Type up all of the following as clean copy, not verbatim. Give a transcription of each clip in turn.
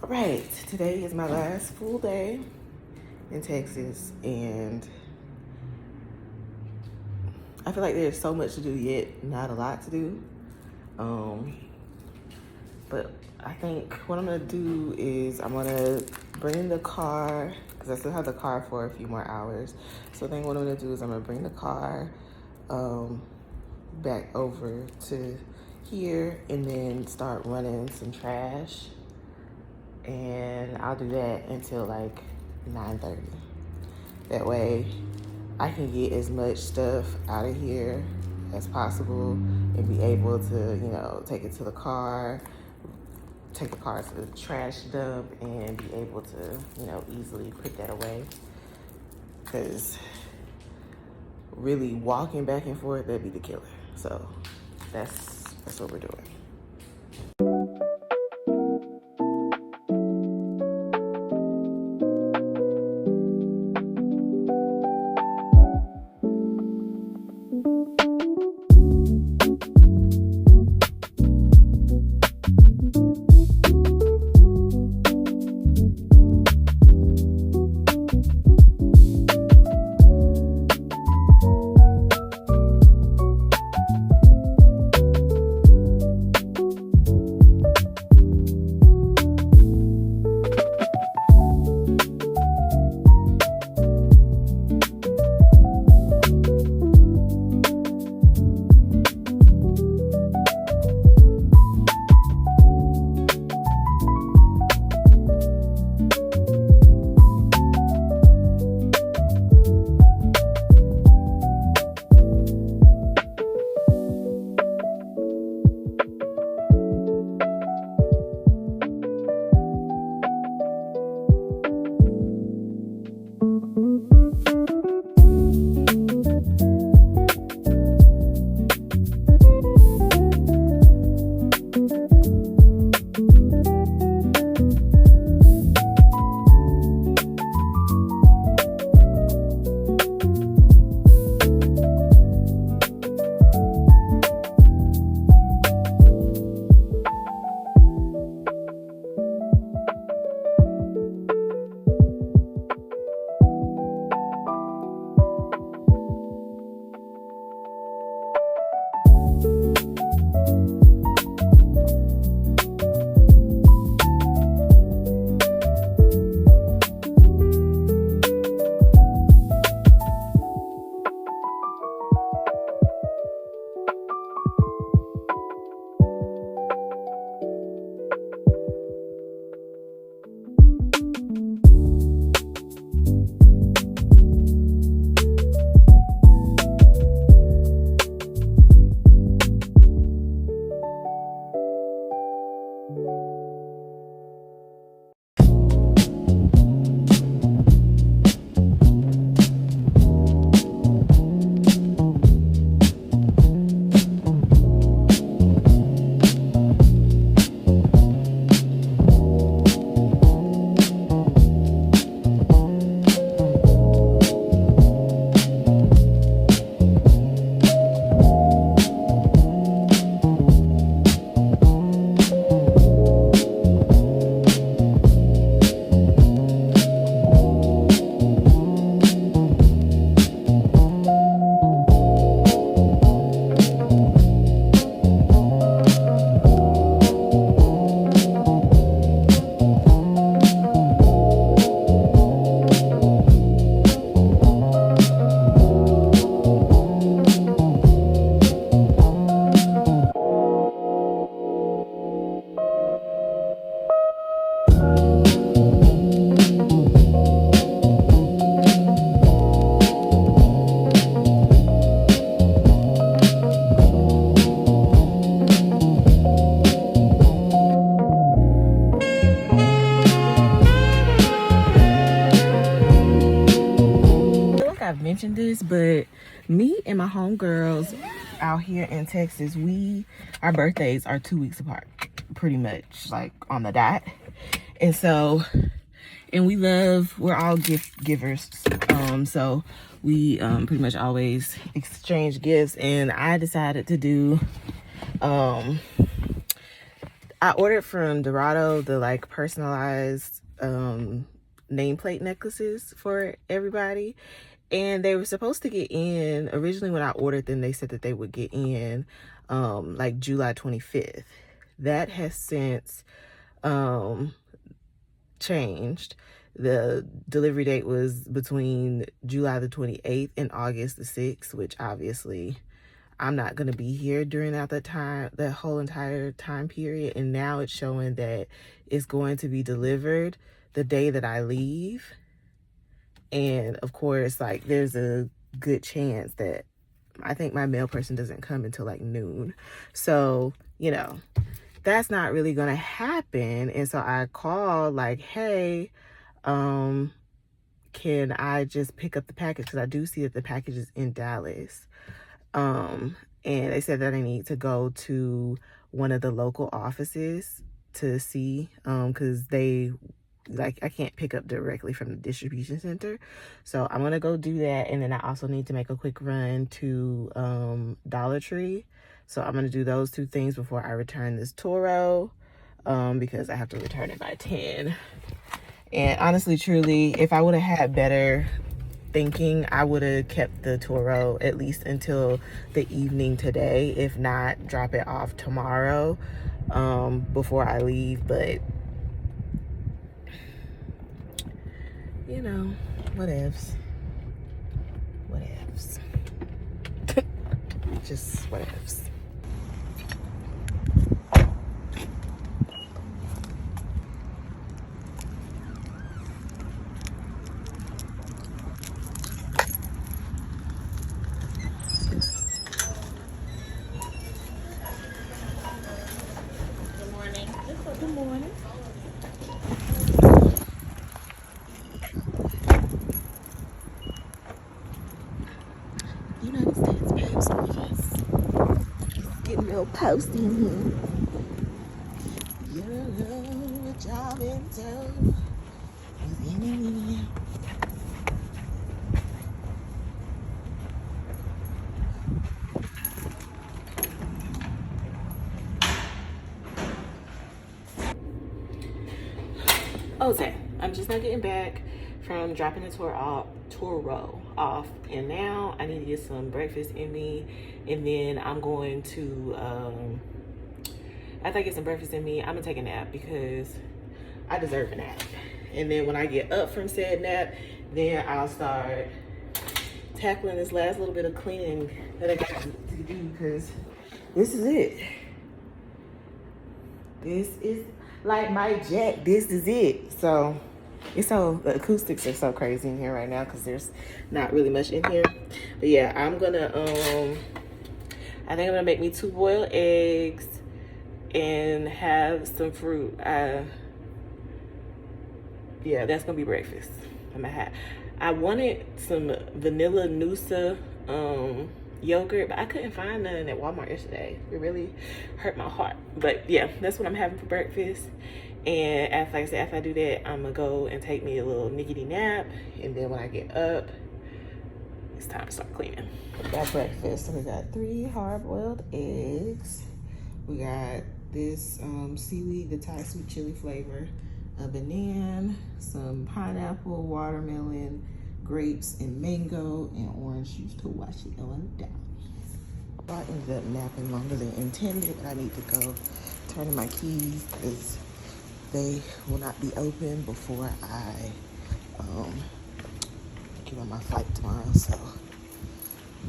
All right, today is my last full day in Texas, and I feel like there's so much to do yet not a lot to do. But I think what I'm gonna do is I'm gonna bring the car, because I still have the car for a few more hours. So I think what I'm gonna do is I'm gonna bring the car back over to here and then start running some trash. And I'll do that until like 9:30. That way I can get as much stuff out of here as possible and be able to, take it to the car, take the car to the trash dump, and be able to, easily put that away. Because really walking back and forth, that'd be the killer. So that's what we're doing. I've mentioned this, but me and my homegirls out here in Texas, our birthdays are 2 weeks apart, pretty much, like on the dot. And so, we're all gift givers. So we pretty much always exchange gifts, and I decided to do I ordered from Dorado the like personalized nameplate necklaces for everybody, and they were supposed to get in originally. When I ordered them, they said that they would get in like July 25th. That has since changed. The delivery date was between July the 28th and August the 6th, which obviously I'm not going to be here during that whole entire time period. And now it's showing that it's going to be delivered the day that I leave. And of course, like, there's a good chance that I think my mail person doesn't come until like noon. So, you know, that's not really going to happen. And so I called like, hey, can I just pick up the package? Because I do see that the package is in Dallas. And they said that I need to go to one of the local offices to see, because they, like, I can't pick up directly from the distribution center. So I'm gonna go do that. And then I also need to make a quick run to Dollar Tree. So I'm gonna do those two things before I return this Toro, because I have to return it by 10. And honestly, truly, if I would have had better thinking, I would have kept the Toro at least until the evening today. If not, drop it off tomorrow before I leave. But, you know, whatevs. Whatevs. Just whatevs. Good morning. United States Babes Office. Getting real posty in here. Your job in town. Okay, I'm just not getting back from dropping the Toro off, and now I need to get some breakfast in me, and then I'm going to after I get some breakfast in me, I'm gonna take a nap because I deserve a nap. And then when I get up from said nap, then I'll start tackling this last little bit of cleaning that I got to do, because this is it. This is like my jet. This is it. So the acoustics are so crazy in here right now because there's not really much in here. But yeah, I'm gonna I think I'm gonna make me 2 boiled eggs and have some fruit. Yeah, that's gonna be breakfast. I wanted some vanilla Noosa yogurt, but I couldn't find none at Walmart yesterday. It really hurt my heart. But yeah, that's what I'm having for breakfast. And after I do that, I'm gonna go and take me a little niggity nap. And then when I get up, it's time to start cleaning. Got breakfast. So we got 3 hard-boiled eggs. We got this seaweed, the Thai sweet chili flavor, a banana, some pineapple, watermelon, grapes, and mango, and orange juice to wash it on down. I ended up napping longer than intended. I need to go turn in my keys because they will not be open before I get on my flight tomorrow. So I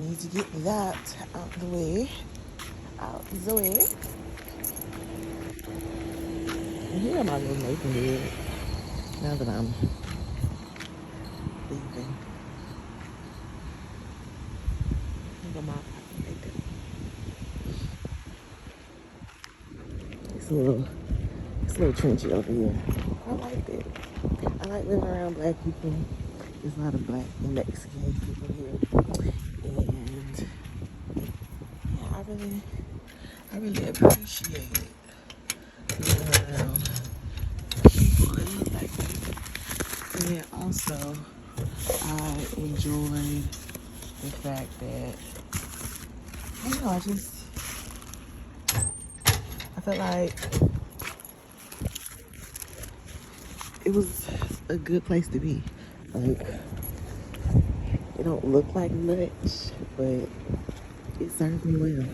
need to get that out the way. And here my little neighborhood now that I'm leaving. Look at my apartment right there. It's a little trenchy over here. I like it. I like living around black people. There's a lot of black and Mexican people here. And yeah, I really appreciate it. Living around people that look like me. And then also, I enjoy the fact that, I don't know, I feel like it was a good place to be. Like, it don't look like much, but it served me well.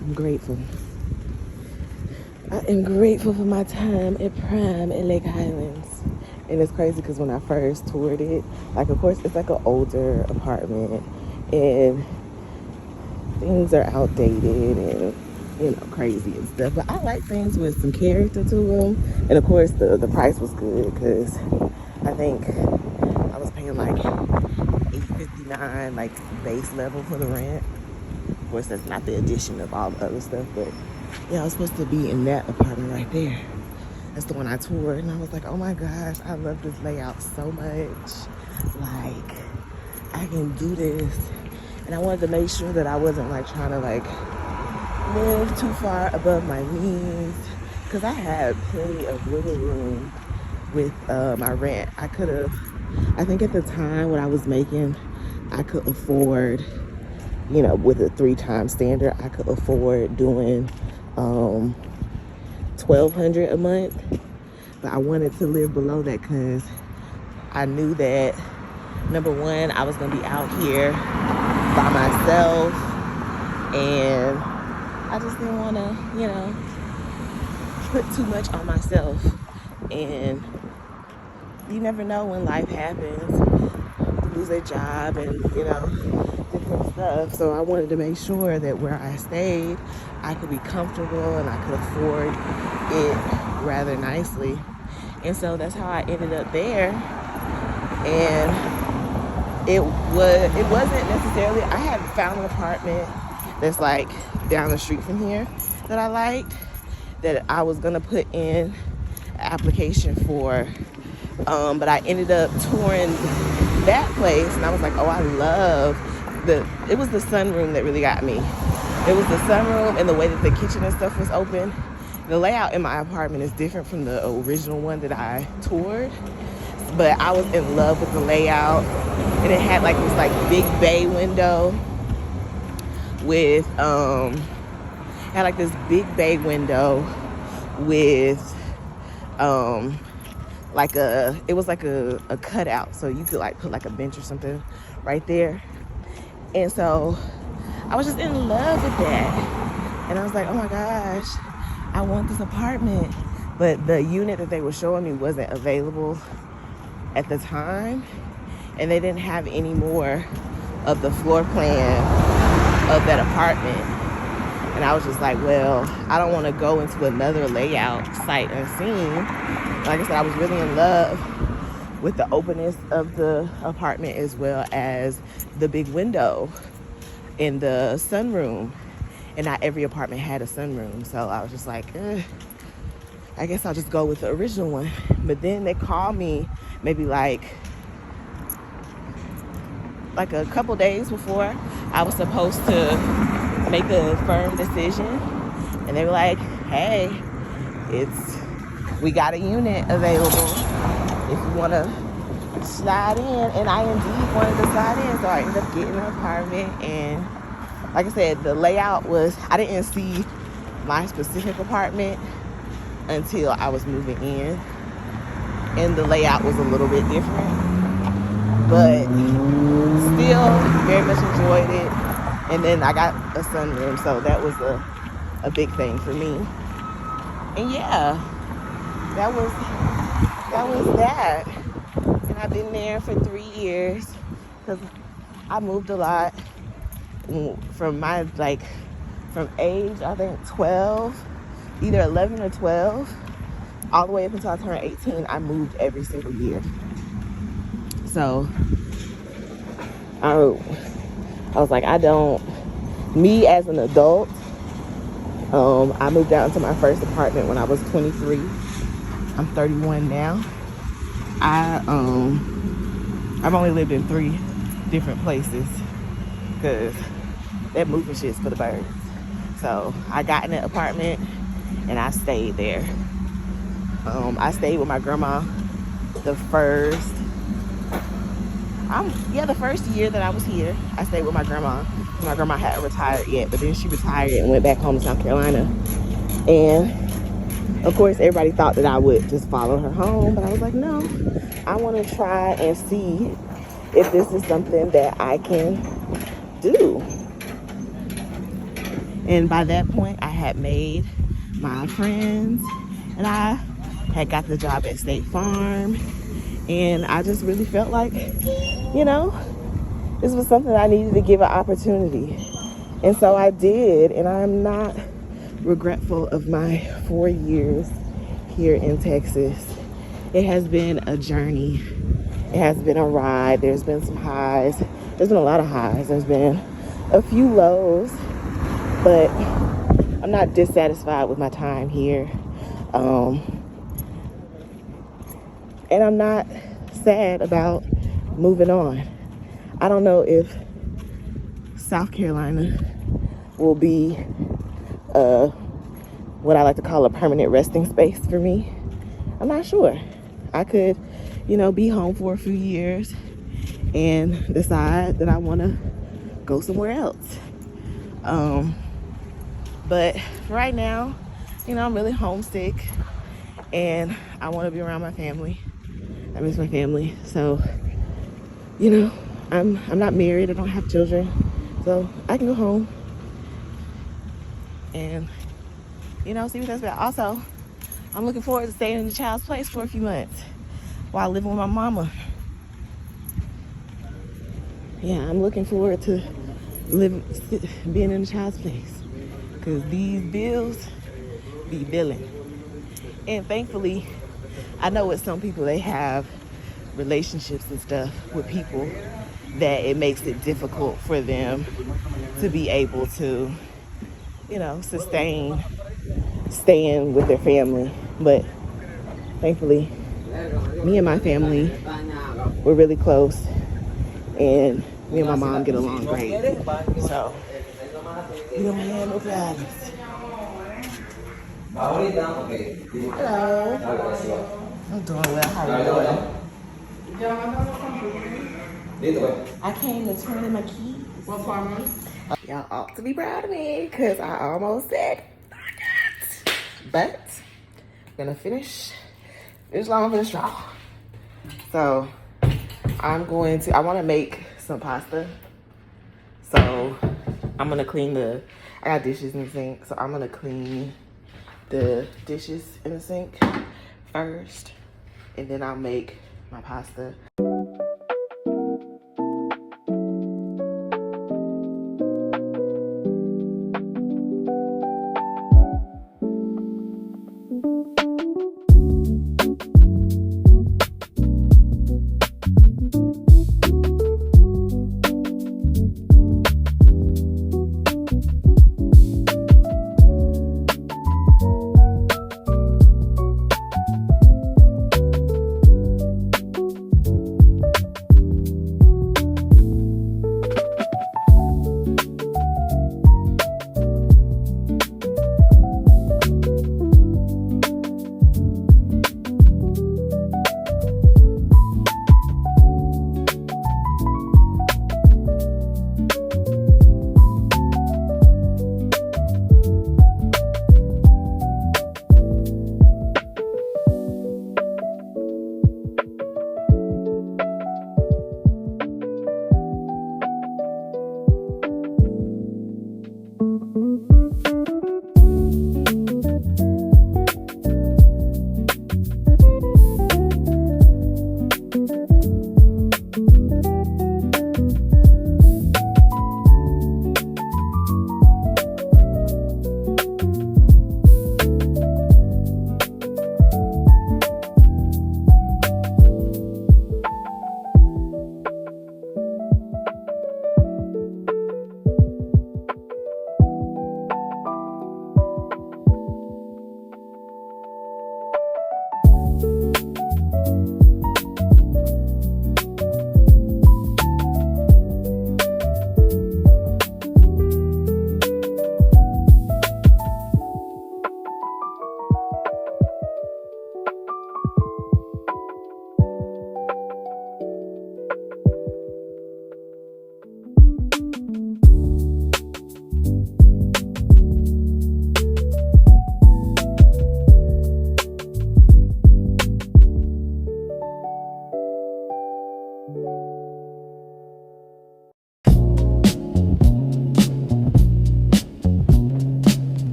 I'm grateful. I am grateful for my time at Prime in Lake Highlands. And it's crazy because when I first toured it, like, of course, it's like an older apartment and things are outdated and, you know, crazy and stuff. But I like things with some character to them. And of course, the price was good because I think I was paying like $8.59, like base level for the rent. Of course, that's not the addition of all the other stuff, but yeah, I was supposed to be in that apartment right there. That's the one I toured, and I was like, oh my gosh, I love this layout so much. Like, I can do this. And I wanted to make sure that I wasn't like trying to like live too far above my means, because I had plenty of wiggle room with my rent. I think at the time what I was making, I could afford, you know, with a 3-time standard, I could afford doing $1,200 a month. But I wanted to live below that because I knew that, number one, I was gonna be out here by myself, and I just didn't want to, you know, put too much on myself. And you never know when life happens, you lose a job and, you know, different stuff. So I wanted to make sure that where I stayed, I could be comfortable and I could afford it rather nicely. And so that's how I ended up there. And it wasn't necessarily, I had found an apartment that's like down the street from here that I liked, that I was gonna put in an application for, but I ended up touring that place, and I was like, oh, I love it was the sunroom that really got me. It was the sunroom and the way that the kitchen and stuff was open. The layout in my apartment is different from the original one that I toured, but I was in love with the layout. And it had like this like big bay window with had like this big bay window with like it was like a cutout, so you could like put like a bench or something right there. And so I was just in love with that, and I was like, oh my gosh, I want this apartment. But the unit that they were showing me wasn't available at the time, and they didn't have any more of the floor plan of that apartment. And I was just like, well, I don't want to go into another layout sight unseen. Like I said, I was really in love with the openness of the apartment, as well as the big window in the sunroom. And not every apartment had a sunroom, so I was just like, I guess I'll just go with the original one. But then they called me maybe like a couple days before I was supposed to make a firm decision, and they were like, hey, we got a unit available if you want to slide in. And I indeed wanted to slide in, so I ended up getting an apartment. And like I said, the layout was, I didn't see my specific apartment until I was moving in, and the layout was a little bit different, but still very much enjoyed it. And then I got a sunroom, so that was a big thing for me. And yeah, that was that. And I've been there for 3 years because I moved a lot from from age, I think 12, either 11 or 12, all the way up until I turned 18. I moved every single year. So I was like, me as an adult, I moved out into my first apartment when I was 23. I'm 31 now. I've only lived in 3 different places because that moving shit's for the birds. So I got in an apartment and I stayed there. I stayed with my grandma the first year that I was here. I stayed with my grandma. My grandma hadn't retired yet, but then she retired and went back home to South Carolina. And Of course, everybody thought that I would just follow her home, but I was like, no, I want to try and see if this is something that I can do. And by that point, I had made my friends, and I had got the job at State Farm, and I just really felt like, you know, this was something I needed to give an opportunity. And so I did, and I'm not regretful of my 4 years here in Texas. It has been a journey. It has been a ride. There's been some highs. There's been a lot of highs. There's been a few lows, but I'm not dissatisfied with my time here. And I'm not sad about moving on. I don't know if South Carolina will be what I like to call a permanent resting space for me. I'm not sure. I could, be home for a few years and decide that I want to go somewhere else. But right now, I'm really homesick and I want to be around my family. I miss my family. So, I'm not married. I don't have children. So I can go home and, see what that's about. Also, I'm looking forward to staying in the child's place for a few months while living with my mama. Yeah, I'm looking forward to being in the child's place because these bills be billing. And thankfully, I know with some people, they have relationships and stuff with people that it makes it difficult for them to be able to, sustain staying with their family. But thankfully, me and my family, we're really close, and me and my mom get along great. So, we don't have no problems. Hello. I'm doing well. How are you doing? I came to turn in my keys. What farmer? Y'all ought to be proud of me because I almost said that. But I'm gonna finish long for the straw. So I want to make some pasta. So I'm gonna clean I got dishes in the sink. So I'm gonna clean the dishes in the sink first, and then I'll make my pasta.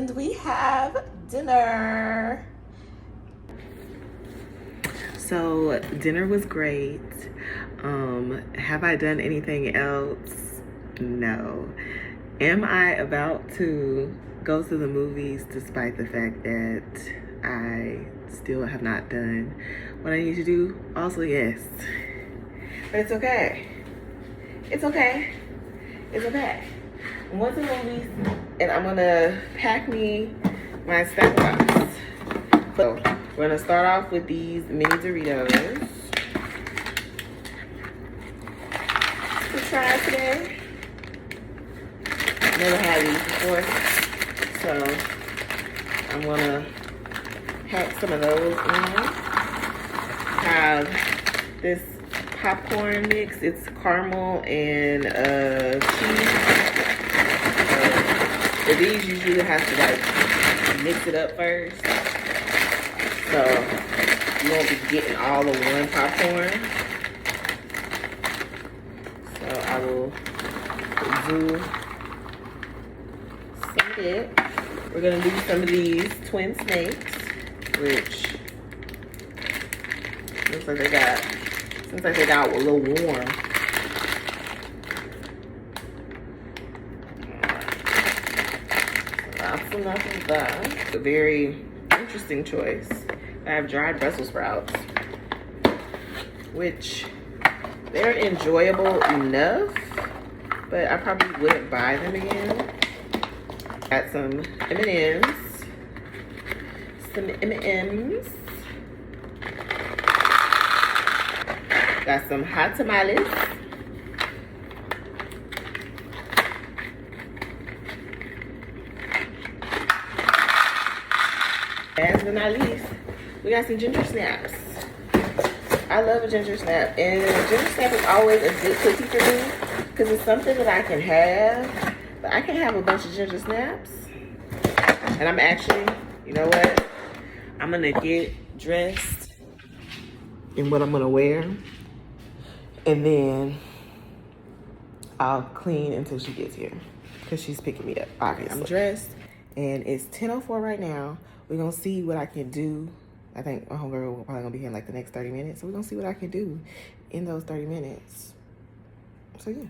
and we have dinner. So dinner was great. Have I done anything else? No. Am I about to go to the movies despite the fact that I still have not done what I need to do? Also, yes. But it's okay. It's okay. It's okay. I'm going to the movies and I'm gonna pack me my snack box. So we're gonna start off with these mini Doritos to try today. Never had these before, so I'm gonna pack some of those in. Have this popcorn mix. It's caramel and cheese. But these usually have to like mix it up first, so you won't be getting all of one popcorn. So I will do some of it. We're gonna do some of these twin snakes, which looks like they got a little warm. That's enough of that. A very interesting choice. I have dried Brussels sprouts, which they're enjoyable enough, but I probably wouldn't buy them again. Got some M&Ms. Got some hot tamales. Last but not least, we got some ginger snaps. I love a ginger snap, and ginger snap is always a good cookie for me because it's something that I can have, but I can have a bunch of ginger snaps. And I'm actually, you know what? I'm gonna get dressed in what I'm gonna wear, and then I'll clean until she gets here because she's picking me up, obviously. I'm dressed, and it's 10:04 right now. We're gonna see what I can do. I think my homegirl will probably gonna be here in like the next 30 minutes. So we're gonna see what I can do in those 30 minutes. So yeah.